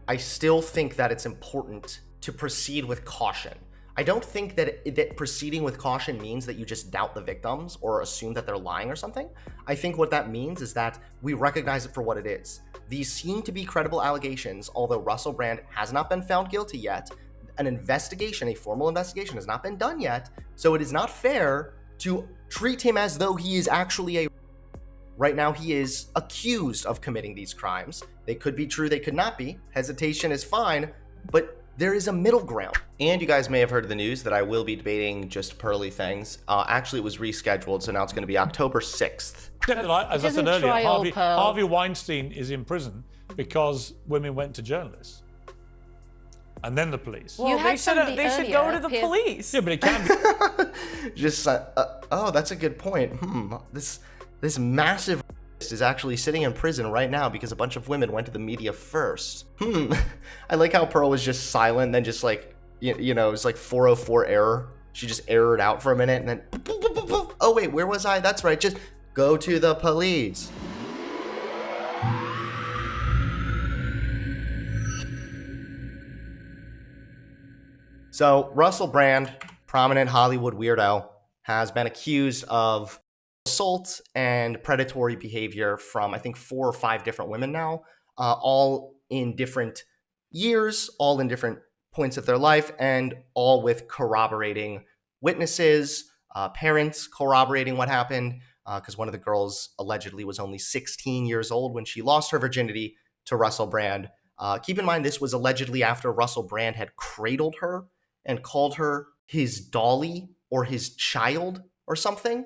I still think that it's important to proceed with caution. I don't think that proceeding with caution means that you just doubt the victims or assume that they're lying or something. I think what that means is that we recognize it for what it is. These seem to be credible allegations, although Russel Brand has not been found guilty yet. An investigation, a formal investigation, has not been done yet, so it is not fair to treat him as though he is actually a... Right now, he is accused of committing these crimes. They could be true, they could not be. Hesitation is fine, but there is a middle ground. And you guys may have heard of the news that I will be debating Just Pearly Things. Actually, it was rescheduled, so now it's going to be October 6th. As I said earlier, Harvey Weinstein is in prison because women went to journalists. And then the police. Well, they should go to the police. Yeah, but it can be. Just, oh, that's a good point. This massive is actually sitting in prison right now because a bunch of women went to the media first. I like how Pearl was just silent, then just like, you know, it was like 404 error. She just errored out for a minute and then, oh wait, where was I? That's right, just go to the police. So Russel Brand, prominent Hollywood weirdo, has been accused of assault and predatory behavior from, I think, 4 or 5 different women now, all in different years, all in different points of their life, and all with corroborating witnesses, parents corroborating what happened, because one of the girls allegedly was only 16 years old when she lost her virginity to Russel Brand. Keep in mind, this was allegedly after Russel Brand had cradled her and called her his dolly or his child or something.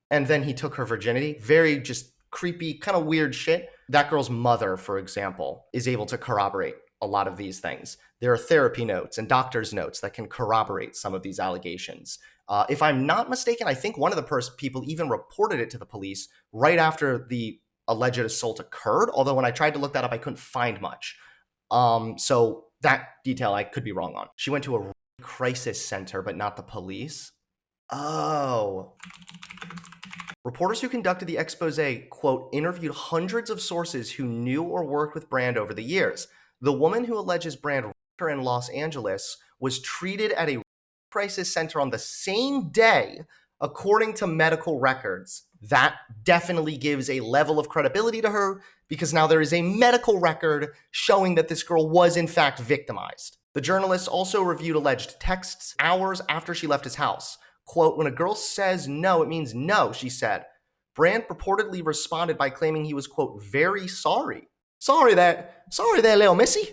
And then he took her virginity. Very just creepy, kind of weird shit. That girl's mother, for example, is able to corroborate a lot of these things. There are therapy notes and doctor's notes that can corroborate some of these allegations. If I'm not mistaken, I think one of the people even reported it to the police right after the alleged assault occurred. Although when I tried to look that up, I couldn't find much. So that detail I could be wrong on. She went to a crisis center, but not the police. Oh. Reporters who conducted the expose, quote, interviewed hundreds of sources who knew or worked with Brand over the years. The woman who alleges Brand raped her in Los Angeles was treated at a crisis center on the same day, according to medical records. That definitely gives a level of credibility to her because now there is a medical record showing that this girl was in fact victimized. The journalist also reviewed alleged texts hours after she left his house. Quote, when a girl says no, it means no, she said. Brand purportedly responded by claiming he was, quote, very sorry. Sorry there, little missy.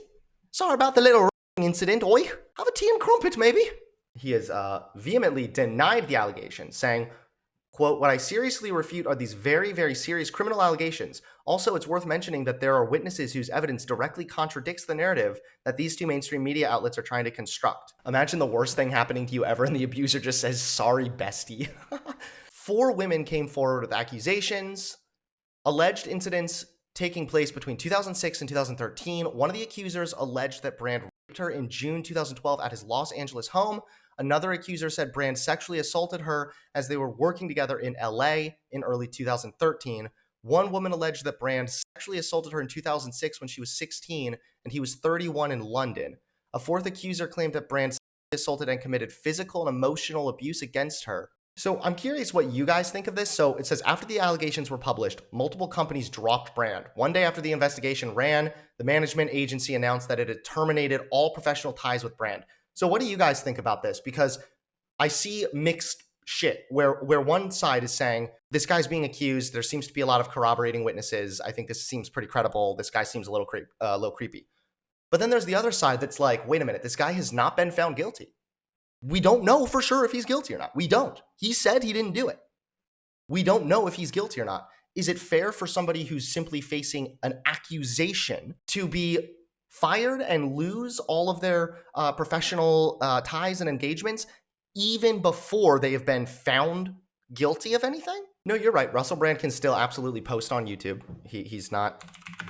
Sorry about the little incident, oi. Have a tea and crumpet, maybe. He has vehemently denied the allegation, saying, quote, what I seriously refute are these very, very serious criminal allegations. Also, it's worth mentioning that there are witnesses whose evidence directly contradicts the narrative that these 2 mainstream media outlets are trying to construct. Imagine the worst thing happening to you ever and the abuser just says, sorry, bestie. 4 women came forward with accusations, alleged incidents taking place between 2006 and 2013. One of the accusers alleged that Brand raped her in June 2012 at his Los Angeles home. Another accuser said Brand sexually assaulted her as they were working together in LA in early 2013. One woman alleged that Brand sexually assaulted her in 2006 when she was 16 and he was 31 in London. A 4th accuser claimed that Brand sexually assaulted and committed physical and emotional abuse against her. So I'm curious what you guys think of this. So it says, after the allegations were published, multiple companies dropped Brand. One day after the investigation ran, the management agency announced that it had terminated all professional ties with Brand. So what do you guys think about this? Because I see mixed shit where one side is saying, this guy's being accused. There seems to be a lot of corroborating witnesses. I think this seems pretty credible. This guy seems a little creepy. But then there's the other side that's like, wait a minute, this guy has not been found guilty. We don't know for sure if he's guilty or not. We don't. He said he didn't do it. We don't know if he's guilty or not. Is it fair for somebody who's simply facing an accusation to be fired and lose all of their professional ties and engagements even before they have been found guilty of anything? No, you're right. Russel Brand can still absolutely post on YouTube. He's not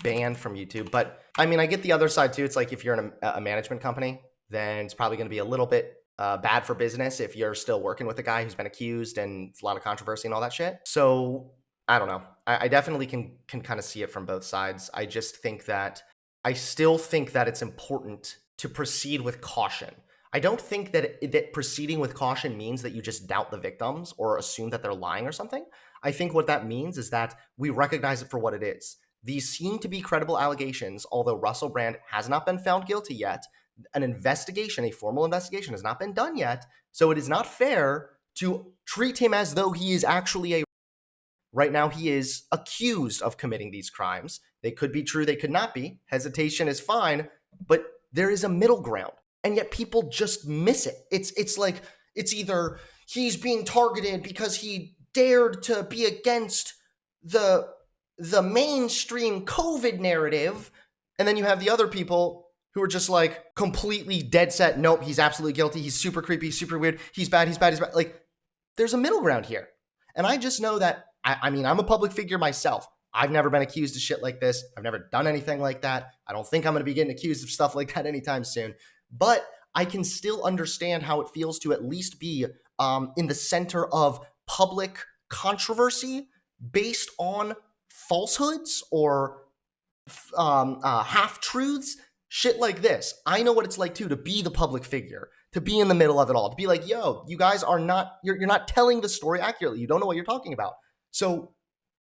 banned from YouTube. But I mean, I get the other side too. It's like if you're in a management company, then it's probably going to be a little bit bad for business if you're still working with a guy who's been accused and it's a lot of controversy and all that shit. So I don't know. I definitely can kind of see it from both sides. I just think that I still think that it's important to proceed with caution. I don't think that proceeding with caution means that you just doubt the victims or assume that they're lying or something. I think what that means is that we recognize it for what it is. These seem to be credible allegations, although Russel Brand has not been found guilty yet. An investigation, a formal investigation, has not been done yet. So it is not fair to treat him as though he is actually a... Right now, he is accused of committing these crimes. They could be true, they could not be. Hesitation is fine, but there is a middle ground. And yet people just miss it. It's like, it's either he's being targeted because he dared to be against the mainstream COVID narrative, and then you have the other people who are just like completely dead set, nope, he's absolutely guilty, he's super creepy, super weird, he's bad. Like, there's a middle ground here. And I just know that, I mean, I'm a public figure myself. I've never been accused of shit like this. I've never done anything like that. I don't think I'm going to be getting accused of stuff like that anytime soon. But I can still understand how it feels to at least be in the center of public controversy based on falsehoods or half-truths, shit like this. I know what it's like, too, to be the public figure, to be in the middle of it all, to be like, yo, you guys are not, you're not telling the story accurately. You don't know what you're talking about. So,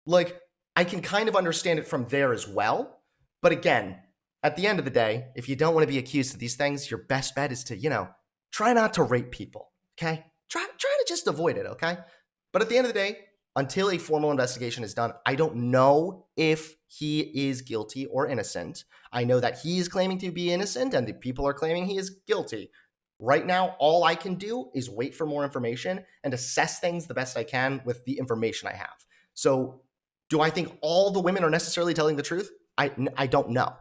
like, I can kind of understand it from there as well. But again, at the end of the day, if you don't want to be accused of these things, your best bet is to, try not to rape people, okay? Try to just avoid it, okay? But at the end of the day, until a formal investigation is done, I don't know if he is guilty or innocent. I know that he is claiming to be innocent and the people are claiming he is guilty. Right now, all I can do is wait for more information and assess things the best I can with the information I have. So do I think all the women are necessarily telling the truth? I don't know.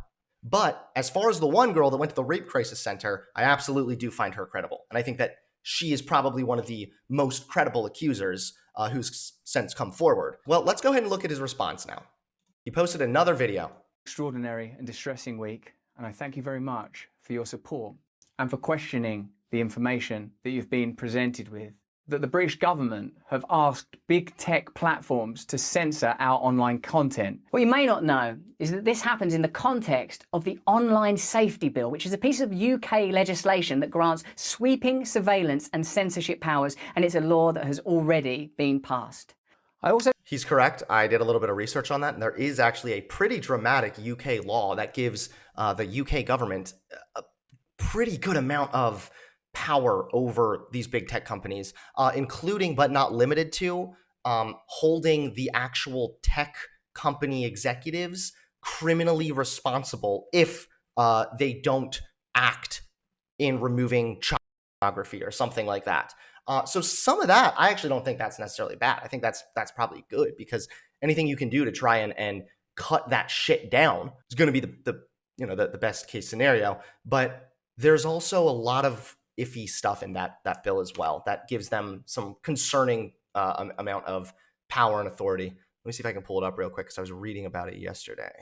But as far as the one girl that went to the rape crisis center, I absolutely do find her credible. And I think that she is probably one of the most credible accusers who's since come forward. Well, let's go ahead and look at his response now. He posted another video. Extraordinary and distressing week, and I thank you very much for your support and for questioning the information that you've been presented with. That the British government have asked big tech platforms to censor our online content. What you may not know is that this happens in the context of the Online Safety Bill, which is a piece of UK legislation that grants sweeping surveillance and censorship powers, and it's a law that has already been passed. He's correct. I did a little bit of research on that, and there is actually a pretty dramatic UK law that gives the UK government a pretty good amount of power over these big tech companies, including but not limited to holding the actual tech company executives criminally responsible if they don't act in removing child pornography or something like that. So some of that, I actually don't think that's necessarily bad. I think that's probably good, because anything you can do to try and cut that shit down is going to be the best case scenario. But there's also a lot of iffy stuff in that bill as well that gives them some concerning amount of power and authority. Let me see if I can pull it up real quick, because I was reading about it yesterday.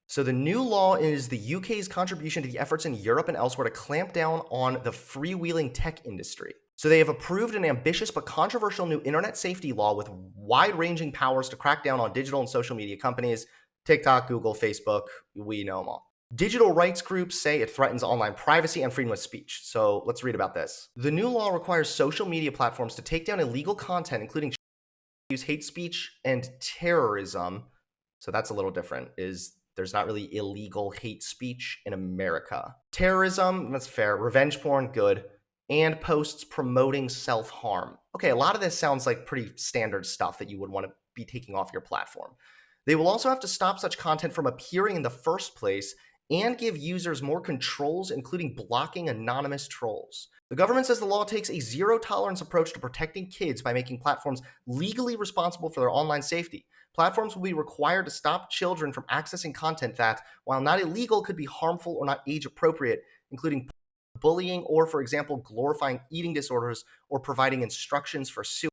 So the new law is the UK's contribution to the efforts in Europe and elsewhere to clamp down on the freewheeling tech industry. So they have approved an ambitious but controversial new internet safety law with wide-ranging powers to crack down on digital and social media companies, TikTok, Google, Facebook, we know them all. Digital rights groups say it threatens online privacy and freedom of speech. So let's read about this. The new law requires social media platforms to take down illegal content, including use hate speech and terrorism. So that's a little different. There's not really illegal hate speech in America. Terrorism, that's fair. Revenge porn, good. And posts promoting self-harm. Okay, a lot of this sounds like pretty standard stuff that you would want to be taking off your platform. They will also have to stop such content from appearing in the first place and give users more controls, including blocking anonymous trolls. The government says the law takes a zero-tolerance approach to protecting kids by making platforms legally responsible for their online safety. Platforms will be required to stop children from accessing content that, while not illegal, could be harmful or not age-appropriate, including bullying or, for example, glorifying eating disorders or providing instructions for suicide.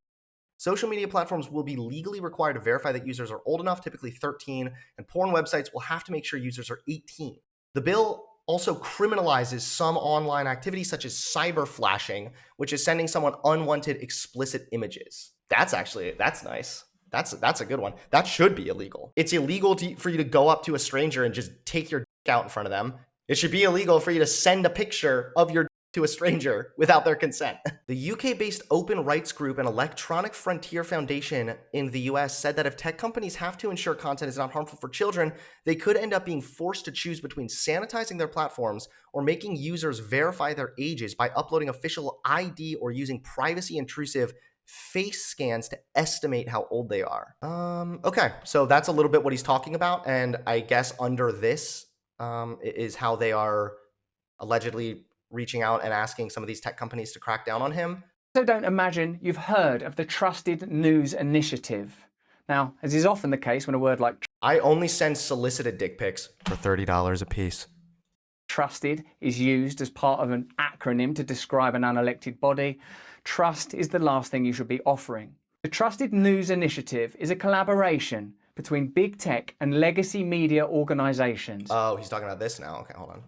Social media platforms will be legally required to verify that users are old enough, typically 13, and porn websites will have to make sure users are 18. The bill also criminalizes some online activities such as cyber flashing, which is sending someone unwanted explicit images. That's nice. That's a good one. That should be illegal. It's illegal for you to go up to a stranger and just take your out in front of them. It should be illegal for you to send a picture of your to a stranger without their consent. The UK-based open rights group and Electronic Frontier Foundation in the US said that if tech companies have to ensure content is not harmful for children, they could end up being forced to choose between sanitizing their platforms or making users verify their ages by uploading official ID or using privacy-intrusive face scans to estimate how old they are. Okay, so that's a little bit what he's talking about, and I guess under this is how they are allegedly reaching out and asking some of these tech companies to crack down on him. So don't imagine you've heard of the Trusted News Initiative. Now, as is often the case when a word like I only send solicited dick pics for $30 a piece. Trusted is used as part of an acronym to describe an unelected body, trust is the last thing you should be offering. The Trusted News Initiative is a collaboration between big tech and legacy media organizations. Oh, he's talking about this now. Okay, hold on.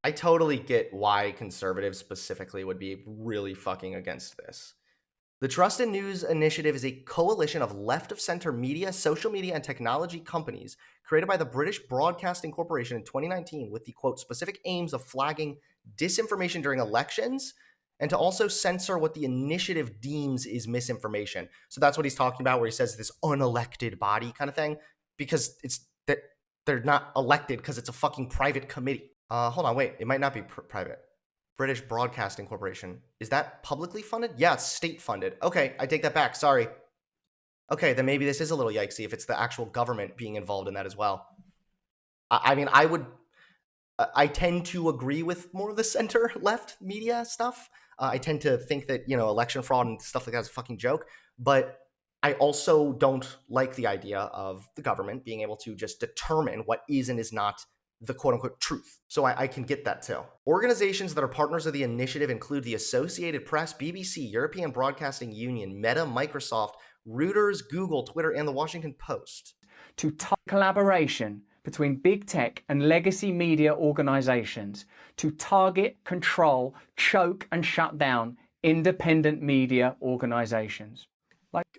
I totally get why conservatives specifically would be really fucking against this. The Trusted News Initiative is a coalition of left-of-center media, social media, and technology companies created by the British Broadcasting Corporation in 2019 with the, quote, specific aims of flagging disinformation during elections and to also censor what the initiative deems is misinformation. So that's what he's talking about where he says this unelected body kind of thing, because it's that they're not elected because it's a fucking private committee. Hold on, wait, it might not be private. British Broadcasting Corporation. Is that publicly funded? Yeah, it's state funded. Okay, I take that back, sorry. Okay, then maybe this is a little yikesy if it's the actual government being involved in that as well. I mean, I tend to agree with more of the center-left media stuff. I tend to think that, you know, election fraud and stuff like that is a fucking joke. But I also don't like the idea of the government being able to just determine what is and is not the quote-unquote truth. So I can get that too. Organizations that are partners of the initiative include the Associated Press, BBC, European Broadcasting Union, Meta, Microsoft, Reuters, Google, Twitter, and the Washington Post. To collaboration between big tech and legacy media organizations to target, control, choke, and shut down independent media organizations.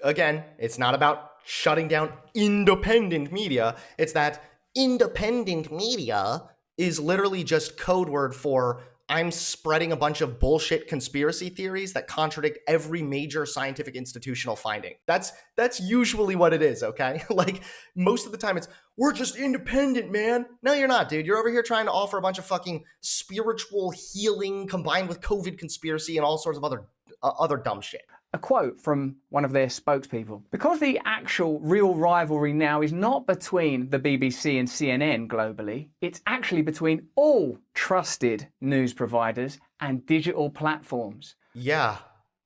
Again, it's not about shutting down independent media. It's that independent media is literally just code word for I'm spreading a bunch of bullshit conspiracy theories that contradict every major scientific institutional finding. That's usually what it is, okay? Like, most of the time it's, we're just independent, man. No, you're not, dude. You're over here trying to offer a bunch of fucking spiritual healing combined with COVID conspiracy and all sorts of other dumb shit. A quote from one of their spokespeople. Because the actual real rivalry now is not between the BBC and CNN globally, it's actually between all trusted news providers and digital platforms. Yeah,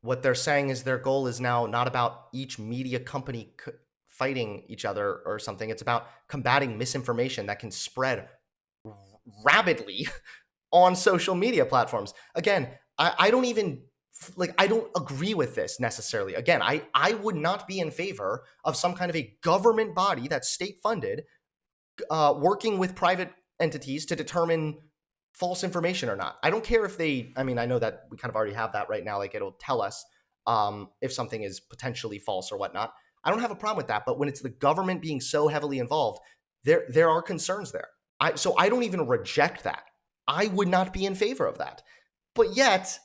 what they're saying is their goal is now not about each media company fighting each other or something. It's about combating misinformation that can spread rapidly on social media platforms. Again, I don't even... like, I don't agree with this necessarily. Again, I would not be in favor of some kind of a government body that's state-funded working with private entities to determine false information or not. I don't care if they, I mean, I know that we kind of already have that right now. Like, it'll tell us if something is potentially false or whatnot. I don't have a problem with that. But when it's the government being so heavily involved, there are concerns there. So I don't even reject that. I would not be in favor of that. But yet...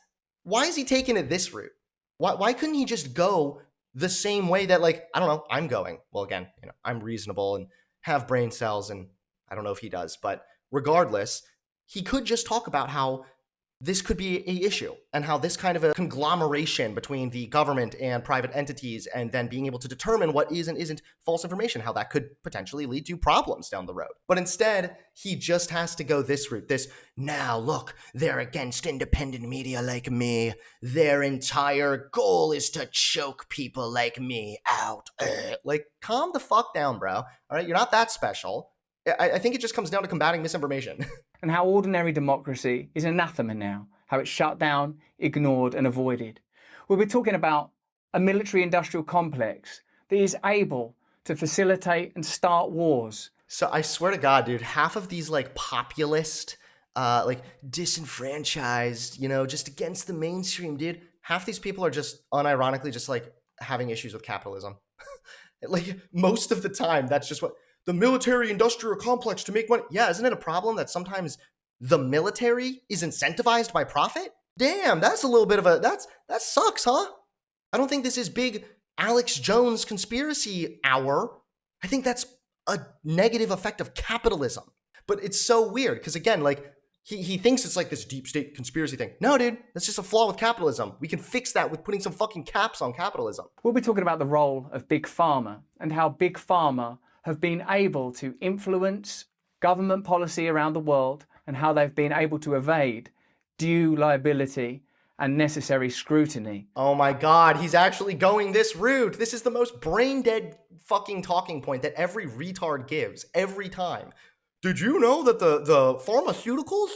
why is he taking it this route? Why couldn't he just go the same way that, like, I don't know, I'm going? Well, again, you know, I'm reasonable and have brain cells, and I don't know if he does, but regardless, he could just talk about how this could be an issue and how this kind of a conglomeration between the government and private entities and then being able to determine what is and isn't false information, how that could potentially lead to problems down the road. But instead, he just has to go this route, this, now look, they're against independent media like me. Their entire goal is to choke people like me out. Like, calm the fuck down, bro. All right, you're not that special. I think it just comes down to combating misinformation. And how ordinary democracy is anathema now, how it's shut down, ignored and avoided. We're talking about a military-industrial complex that is able to facilitate and start wars. So I swear to God, dude, half of these like populist, like disenfranchised, you know, just against the mainstream, dude, half these people are just unironically just like having issues with capitalism. Like most of the time, that's just what... the military industrial complex to make money. Yeah, isn't it a problem that sometimes the military is incentivized by profit? Damn, that's a little bit of that sucks, huh? I don't think this is big Alex Jones conspiracy hour. I think that's a negative effect of capitalism. But it's so weird because, again, like, he thinks it's like this deep state conspiracy thing. No, dude, that's just a flaw with capitalism. We can fix that with putting some fucking caps on capitalism. We'll be talking about the role of Big Pharma and how Big Pharma have been able to influence government policy around the world and how they've been able to evade due liability and necessary scrutiny. Oh my God, he's actually going this route. This is the most brain dead fucking talking point that every retard gives every time. Did you know that the pharmaceuticals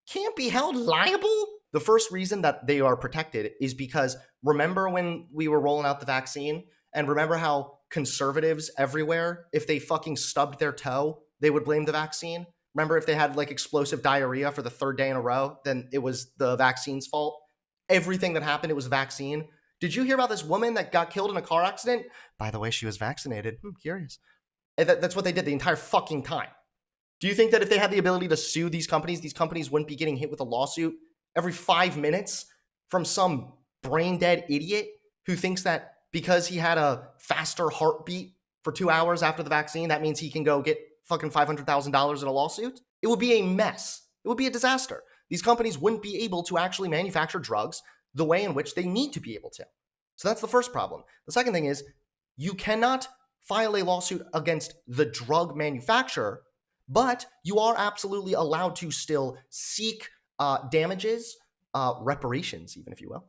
can't be held liable? The first reason that they are protected is because remember when we were rolling out the vaccine, and remember how conservatives everywhere, if they fucking stubbed their toe, they would blame the vaccine? Remember if they had like explosive diarrhea for the third day in a row, then it was the vaccine's fault? Everything that happened, it was vaccine. Did you hear about this woman that got killed in a car accident? By the way, she was vaccinated. Curious. That's what they did the entire fucking time. Do you think that if they had the ability to sue these companies wouldn't be getting hit with a lawsuit every 5 minutes from some brain dead idiot who thinks that because he had a faster heartbeat for 2 hours after the vaccine, that means he can go get fucking $500,000 in a lawsuit? It would be a mess. It would be a disaster. These companies wouldn't be able to actually manufacture drugs the way in which they need to be able to. So that's the first problem. The second thing is you cannot file a lawsuit against the drug manufacturer, but you are absolutely allowed to still seek damages, reparations even, if you will,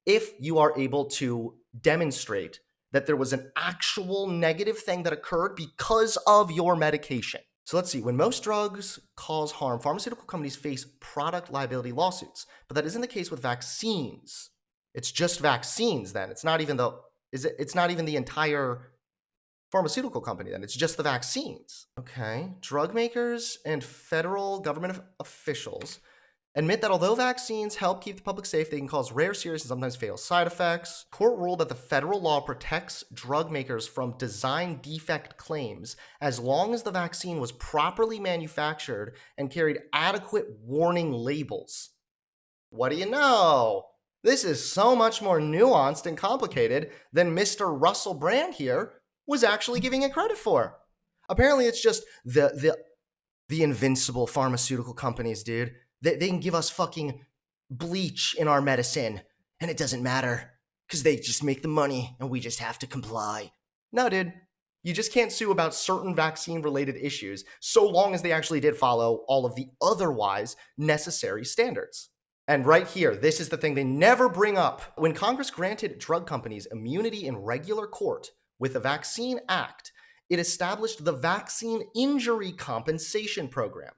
if you are able to demonstrate that there was an actual negative thing that occurred because of your medication. So let's see, when most drugs cause harm, pharmaceutical companies face product liability lawsuits, but that isn't the case with vaccines. It's just vaccines then. It's not even the entire pharmaceutical company then. It's just the vaccines. Okay. Drug makers and federal government officials admit that although vaccines help keep the public safe, they can cause rare, serious, and sometimes fatal side effects. Court ruled that the federal law protects drug makers from design defect claims as long as the vaccine was properly manufactured and carried adequate warning labels. What do you know? This is so much more nuanced and complicated than Mr. Russel Brand here was actually giving it credit for. Apparently it's just the invincible pharmaceutical companies, dude. They can give us fucking bleach in our medicine and it doesn't matter because they just make the money and we just have to comply. No, dude. You just can't sue about certain vaccine-related issues so long as they actually did follow all of the otherwise necessary standards. And right here, this is the thing they never bring up. When Congress granted drug companies immunity in regular court with the Vaccine Act, it established the Vaccine Injury Compensation Program.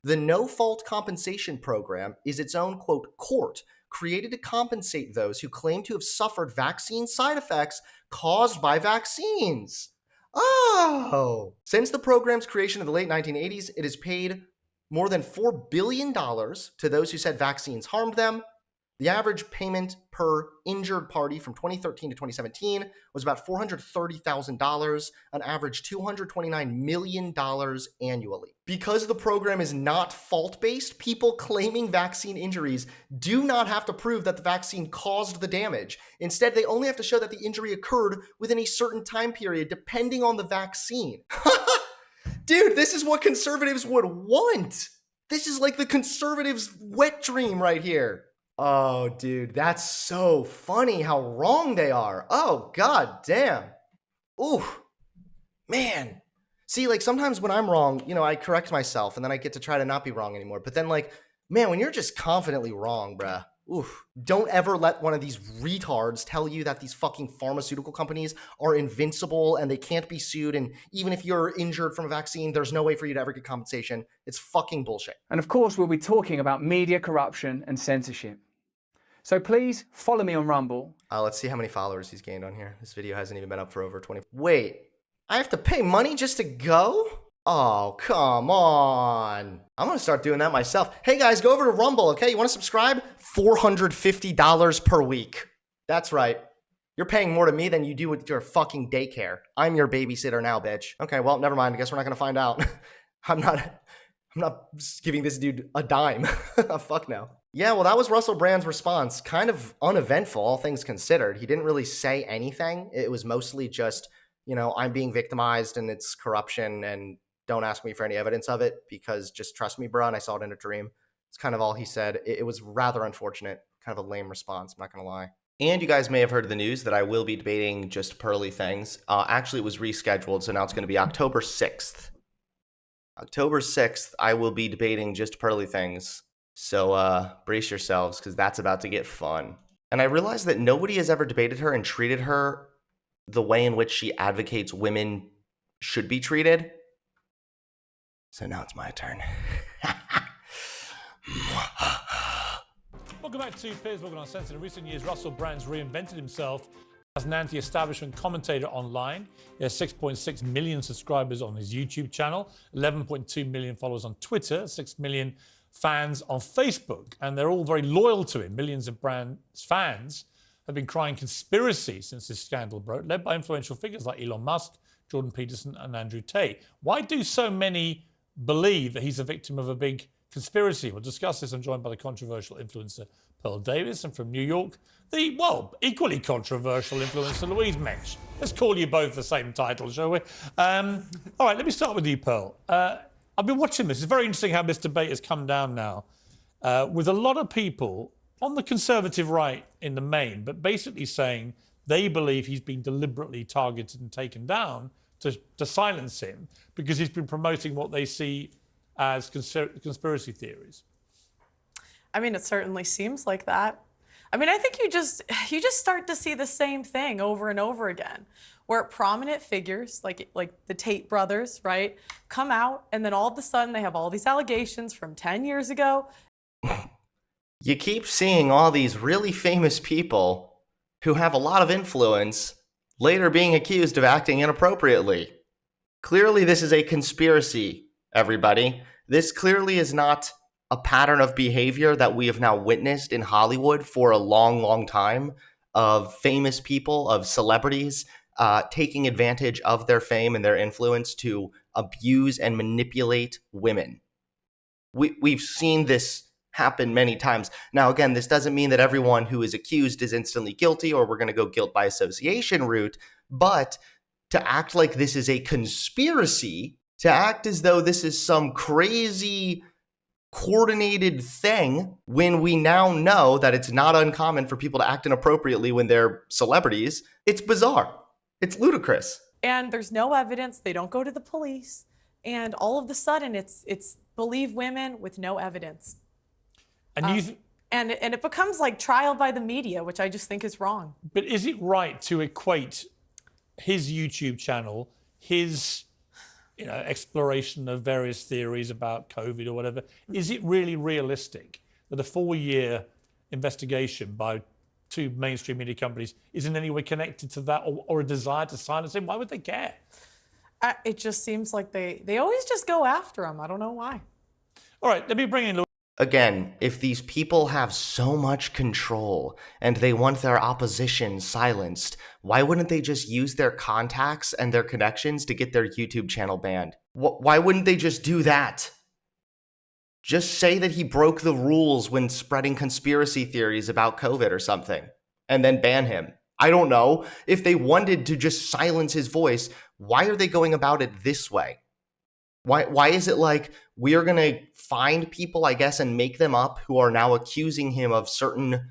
The no-fault compensation program is its own, quote, court created to compensate those who claim to have suffered vaccine side effects caused by vaccines. Oh! Since the program's creation in the late 1980s, it has paid more than $4 billion to those who said vaccines harmed them. The average payment per injured party from 2013 to 2017 was about $430,000, an average $229 million annually. Because the program is not fault-based, people claiming vaccine injuries do not have to prove that the vaccine caused the damage. Instead, they only have to show that the injury occurred within a certain time period, depending on the vaccine. Dude, this is what conservatives would want. This is like the conservatives' wet dream right here. Oh, dude, that's so funny how wrong they are. Oh, god damn. Ooh, man. See, like, sometimes when I'm wrong, you know, I correct myself and then I get to try to not be wrong anymore. But then, like, man, when you're just confidently wrong, bruh, oof. Don't ever let one of these retards tell you that these fucking pharmaceutical companies are invincible and they can't be sued. And even if you're injured from a vaccine, there's no way for you to ever get compensation. It's fucking bullshit. And of course, we'll be talking about media corruption and censorship. So please follow me on Rumble. Let's see how many followers he's gained on here. This video hasn't even been up for over 20. Wait, I have to pay money just to go? Oh, come on. I'm going to start doing that myself. Hey guys, go over to Rumble, okay? You want to subscribe? $450 per week. That's right. You're paying more to me than you do with your fucking daycare. I'm your babysitter now, bitch. Okay, well, never mind. I guess we're not gonna find out. I'm not giving this dude a dime. Fuck no. Yeah, well, that was Russel Brand's response. Kind of uneventful, all things considered. He didn't really say anything. It was mostly just, I'm being victimized and it's corruption and don't ask me for any evidence of it because just trust me, bro, and I saw it in a dream. It's kind of all he said. It was rather unfortunate, kind of a lame response, I'm not gonna lie. And you guys may have heard the news that I will be debating Just Pearly Things. Actually, it was rescheduled, so now it's going to be October 6th. October 6th, I will be debating Just Pearly Things. So brace yourselves, because that's about to get fun. And I realized that nobody has ever debated her and treated her the way in which she advocates women should be treated. So now it's my turn. Welcome back to Piers Morgan Uncensored. In recent years, Russel Brand's reinvented himself as an anti-establishment commentator online. He has 6.6 million subscribers on his YouTube channel, 11.2 million followers on Twitter, 6 million fans on Facebook, and they're all very loyal to him. Millions of Brand's fans have been crying conspiracy since this scandal broke, led by influential figures like Elon Musk, Jordan Peterson, and Andrew Tate. Why do so many believe that he's a victim of a big conspiracy? We'll discuss this. I'm joined by the controversial influencer Pearl Davis, and from New York, the, equally controversial influencer Louise Mensch. Let's call you both the same title, shall we? All right, let me start with you, Pearl. I've been watching this. It's very interesting how this debate has come down now, with a lot of people on the conservative right in the main, but basically saying they believe he's been deliberately targeted and taken down to silence him because he's been promoting what they see as conspiracy theories. I mean, it certainly seems like that. I mean, I think you just start to see the same thing over and over again, where prominent figures like the Tate brothers, right, come out and then all of a sudden they have all these allegations from 10 years ago. You keep seeing all these really famous people who have a lot of influence later being accused of acting inappropriately. Clearly, this is a conspiracy, everybody. This clearly is not a pattern of behavior that we have now witnessed in Hollywood for a long, long time, of famous people, of celebrities taking advantage of their fame and their influence to abuse and manipulate women. We've seen this happen many times. Now, again, this doesn't mean that everyone who is accused is instantly guilty or we're going to go guilt by association route, but to act like this is a conspiracy, to act as though this is some crazy coordinated thing when we now know that it's not uncommon for people to act inappropriately when they're celebrities, it's bizarre. It's ludicrous. And there's no evidence. They don't go to the police. And all of a sudden, it's believe women with no evidence. And and it becomes like trial by the media, which I just think is wrong. But is it right to equate his YouTube channel, his exploration of various theories about COVID or whatever, is it really realistic that a 4-year investigation by 2 mainstream media companies is in any way connected to that or a desire to silence him? Why would they care? It just seems like they always just go after him. I don't know why. All right, let me bring in Louise. Again, if these people have so much control and they want their opposition silenced, why wouldn't they just use their contacts and their connections to get their YouTube channel banned? Why wouldn't they just do that? Just say that he broke the rules when spreading conspiracy theories about COVID or something, and then ban him. I don't know. If they wanted to just silence his voice, why are they going about it this way? Why is it like we're going to find people, I guess, and make them up who are now accusing him of certain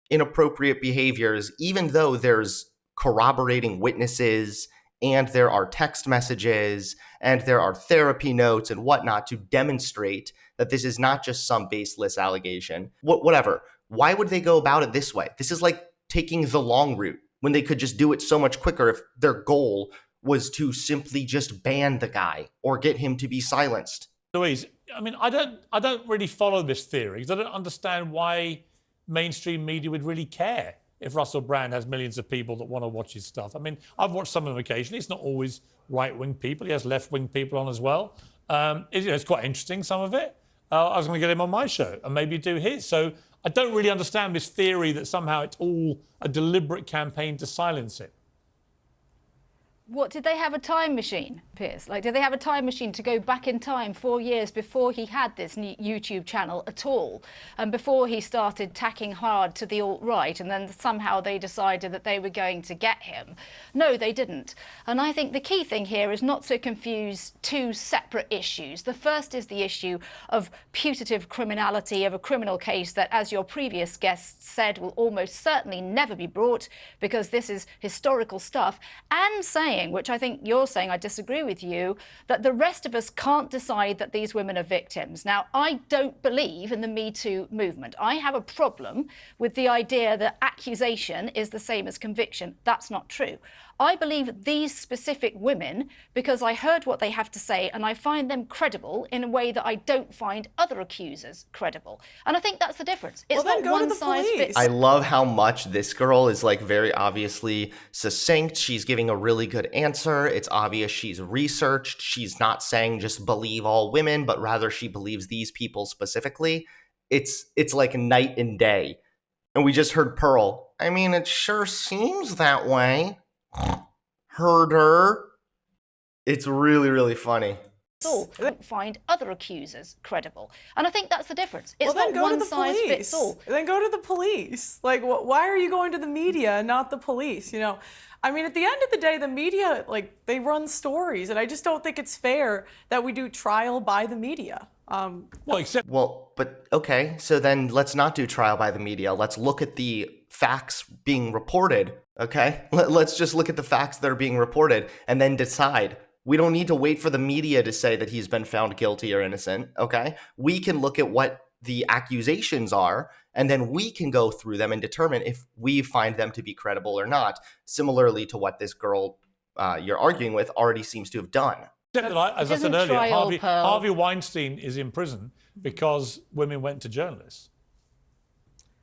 inappropriate behaviors, even though there's corroborating witnesses and there are text messages and there are therapy notes and whatnot to demonstrate that this is not just some baseless allegation. Whatever. Why would they go about it this way? This is like taking the long route when they could just do it so much quicker if their goal was to simply just ban the guy or get him to be silenced. Louise, I mean, I don't really follow this theory because I don't understand why mainstream media would really care if Russel Brand has millions of people that want to watch his stuff. I mean, I've watched some of them occasionally. It's not always right-wing people. He has left-wing people on as well. It's quite interesting, some of it. I was going to get him on my show and maybe do his. So I don't really understand this theory that somehow it's all a deliberate campaign to silence him. What, did they have a time machine, Piers? Like, did they have a time machine to go back in time 4 years before he had this new YouTube channel at all, and before he started tacking hard to the alt-right, and then somehow they decided that they were going to get him? No, they didn't. And I think the key thing here is not to confuse two separate issues. The first is the issue of putative criminality of a criminal case that, as your previous guest said, will almost certainly never be brought because this is historical stuff, and saying, which I think you're saying, I disagree with you, that the rest of us can't decide that these women are victims. Now, I don't believe in the Me Too movement. I have a problem with the idea that accusation is the same as conviction. That's not true. I believe these specific women because I heard what they have to say and I find them credible in a way that I don't find other accusers credible. And I think that's the difference. It's Well, then not go to one the size police. fits I love how much this girl is like very obviously succinct. She's giving a really good answer. It's obvious she's researched. She's not saying just believe all women, but rather she believes these people specifically. It's like night and day. And we just heard Pearl. I mean, it sure seems that way. Heard her. It's really, really funny. all. I don't find other accusers credible. And I think that's the difference. It's Well, then not go to one the size police. fits all. Then go to the police. Like, why are you going to the media and not the police? You know, I mean, at the end of the day, the media, like, they run stories, and I just don't think it's fair that we do trial by the media. Well, but okay, so then let's not do trial by the media. Let's look at the facts being reported, okay? Let's just look at the facts that are being reported and then decide. We don't need to wait for the media to say that he's been found guilty or innocent, okay? We can look at what the accusations are, and then we can go through them and determine if we find them to be credible or not, similarly to what this girl you're arguing with already seems to have done. Except that, as I said Isn't earlier, trial, Pearl. Harvey Weinstein is in prison because women went to journalists.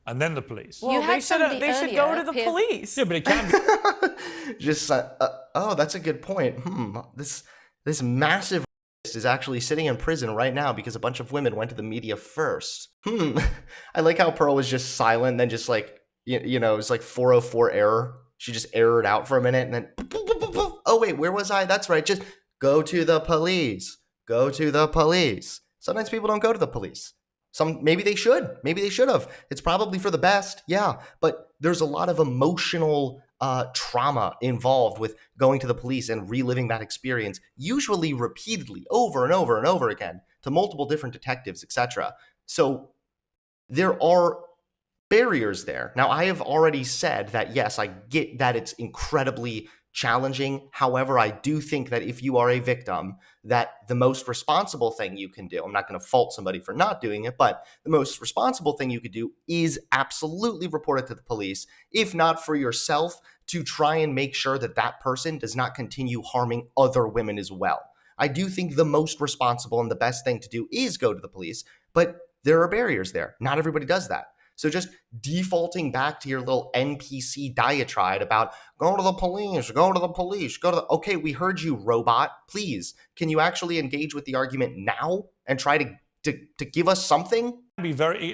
And then the police. Well, You they had somebody should go earlier, to the Piers. police. Yeah, but it can be. Just oh, that's a good point. This massive is actually sitting in prison right now because a bunch of women went to the media first. I like how Pearl was just silent, then just like you know, it was like 404 error. She just errored out for a minute, and then oh wait, where was I? That's right. Just go to the police. Go to the police. Sometimes people don't go to the police. Maybe they should. Maybe they should have. It's probably for the best. Yeah, but there's a lot of emotional trauma involved with going to the police and reliving that experience, usually repeatedly, over and over and over again, to multiple different detectives, etc. So there are barriers there. Now, I have already said that, yes, I get that it's incredibly challenging. However, I do think that if you are a victim, that the most responsible thing you can do, I'm not going to fault somebody for not doing it, but the most responsible thing you could do is absolutely report it to the police, if not for yourself, to try and make sure that that person does not continue harming other women as well. I do think the most responsible and the best thing to do is go to the police, but there are barriers there. Not everybody does that. So just defaulting back to your little NPC diatribe about go to the police, go to the police, go to the... Okay, we heard you, robot. Please, can you actually engage with the argument now and try to give us something?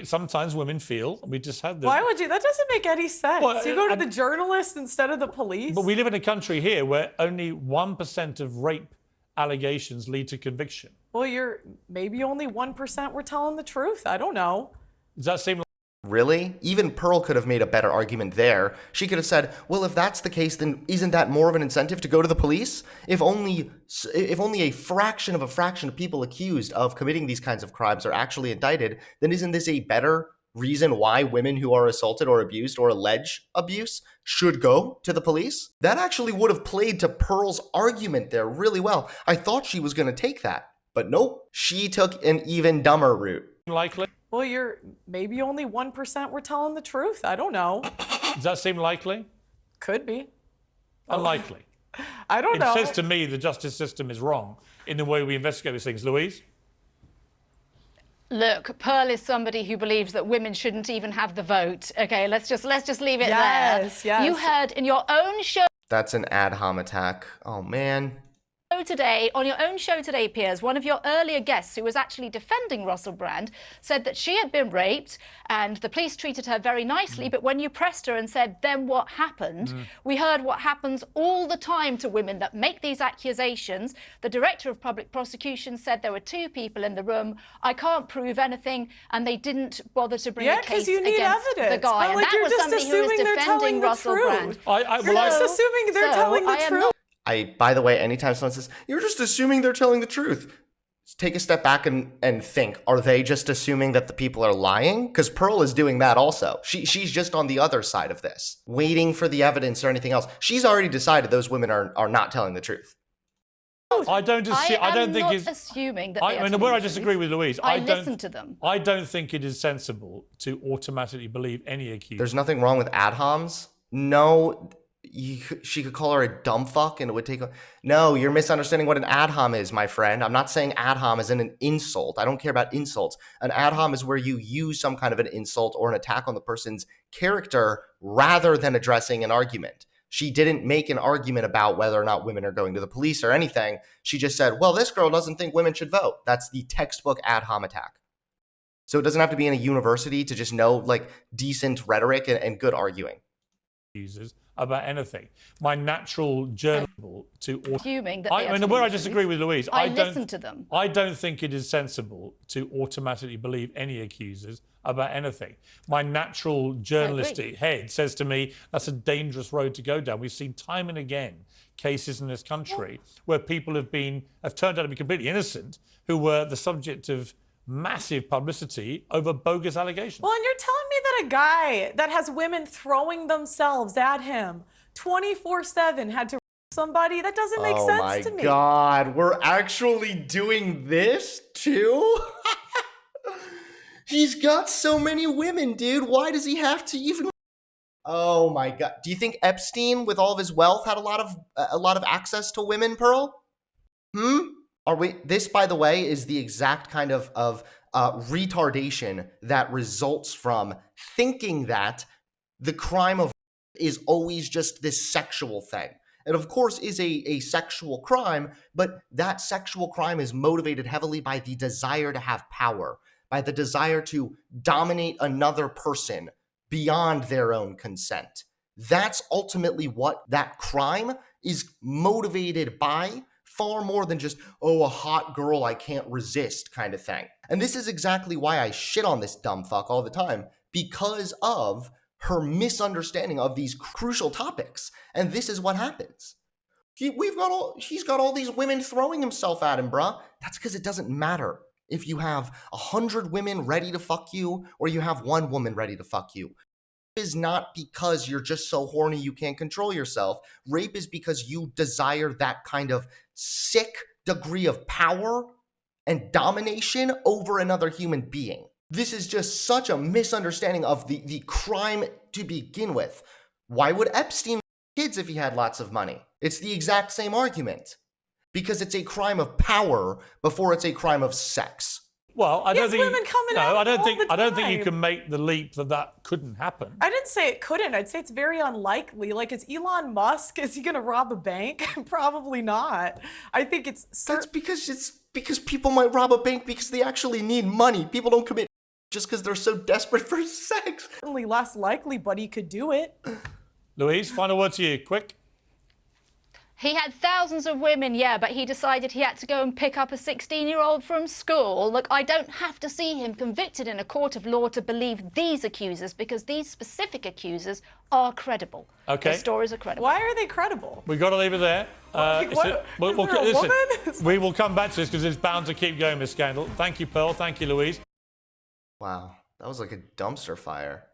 Sometimes women feel, we just had the... Why would you? That doesn't make any sense. Well, you go to the journalist instead of the police? But we live in a country here where only 1% of rape allegations lead to conviction. Well, maybe only 1% were telling the truth. I don't know. Does that seem like... Really? Even Pearl could have made a better argument there. She could have said, well, if that's the case, then isn't that more of an incentive to go to the police? If only a fraction of people accused of committing these kinds of crimes are actually indicted, then isn't this a better reason why women who are assaulted or abused or allege abuse should go to the police? That actually would have played to Pearl's argument there really well. I thought she was going to take that, but nope. She took an even dumber route. likely? Well, maybe only 1% were telling the truth. I don't know. Does that seem likely? Could be. Unlikely. I don't know. It says to me the justice system is wrong in the way we investigate these things. Louise? Look, Pearl is somebody who believes that women shouldn't even have the vote. Okay, let's just leave it there. Yes. You heard in your own show. That's an ad hom attack. Oh, man. Today, on your own show today, Piers, one of your earlier guests who was actually defending Russel Brand said that she had been raped and the police treated her very nicely, but when you pressed her and said, then what happened, we heard what happens all the time to women that make these accusations. The director of public prosecution said there were 2 people in the room. I can't prove anything, and they didn't bother to bring a case you need against evidence. the guy. But, And like, that you're was just somebody who was assuming they're telling defending the Russel truth. Brand. You're just assuming they're telling the truth. By the way, anytime someone says, you're just assuming they're telling the truth, take a step back and think, are they just assuming that the people are lying? Because Pearl is doing that also. She's just on the other side of this, waiting for the evidence or anything else. She's already decided those women are not telling the truth. I don't think it's assuming that I mean, where I disagree with Louise, I listen to them. I don't think it is sensible to automatically believe any accused. There's nothing wrong with ad homs. No, she could call her a dumb fuck and it would take no, you're misunderstanding what an ad hom is, my friend. I'm not saying ad hom is an insult. I don't care about insults. An ad hom is where you use some kind of an insult or an attack on the person's character rather than addressing an argument. She didn't make an argument about whether or not women are going to the police or anything. She just said, well, this girl doesn't think women should vote. That's the textbook ad hom attack. So it doesn't have to be in a university to just know like decent rhetoric and good arguing. Users about anything. My natural journal to assuming that I mean, where I disagree with Louise, I listen to them. I don't think it is sensible to automatically believe any accusers about anything. My natural journalistic head says to me that's a dangerous road to go down. We've seen time and again cases in this country where people have turned out to be completely innocent, who were the subject of massive publicity over bogus allegations. Well, and you're telling me that a guy that has women throwing themselves at him 24/7 had to somebody? That doesn't make sense to me. Oh my God, we're actually doing this too? He's got so many women, dude. Why does he have to even? Oh my God. Do you think Epstein, with all of his wealth, had a lot of access to women, Pearl? Are we? This, by the way, is the exact kind of retardation that results from thinking that the crime of is always just this sexual thing. It, of course, is a sexual crime, but that sexual crime is motivated heavily by the desire to have power, by the desire to dominate another person beyond their own consent. That's ultimately what that crime is motivated by, far more than just, oh, a hot girl I can't resist kind of thing. And this is exactly why I shit on this dumb fuck all the time, because of her misunderstanding of these crucial topics. And this is what happens. He's got all these women throwing himself at him, bruh. That's because it doesn't matter if you have 100 women ready to fuck you or you have one woman ready to fuck you. Rape is not because you're just so horny you can't control yourself. Rape is because you desire that kind of sick degree of power and domination over another human being. This is just such a misunderstanding of the crime to begin with. Why would Epstein have kids if he had lots of money? It's the exact same argument. Because it's a crime of power before it's a crime of sex. Well, I don't think women coming out I don't all think the I don't think you time. can make the leap that couldn't happen. I didn't say it couldn't. I'd say it's very unlikely. Like, is Elon Musk, is he going to rob a bank? Probably not. I think it's... That's because people might rob a bank because they actually need money. People don't commit just because they're so desperate for sex. certainly less likely, but he could do it. Louise, final word to you, quick. He had thousands of women, yeah, but he decided he had to go and pick up a 16-year-old from school. Look, I don't have to see him convicted in a court of law to believe these accusers, because these specific accusers are credible. Okay. Their stories are credible. Why are they credible? We've got to leave it there. Is there a woman? We will come back to this because it's bound to keep going, Miss Scandal. Thank you, Pearl. Thank you, Louise. Wow, that was like a dumpster fire.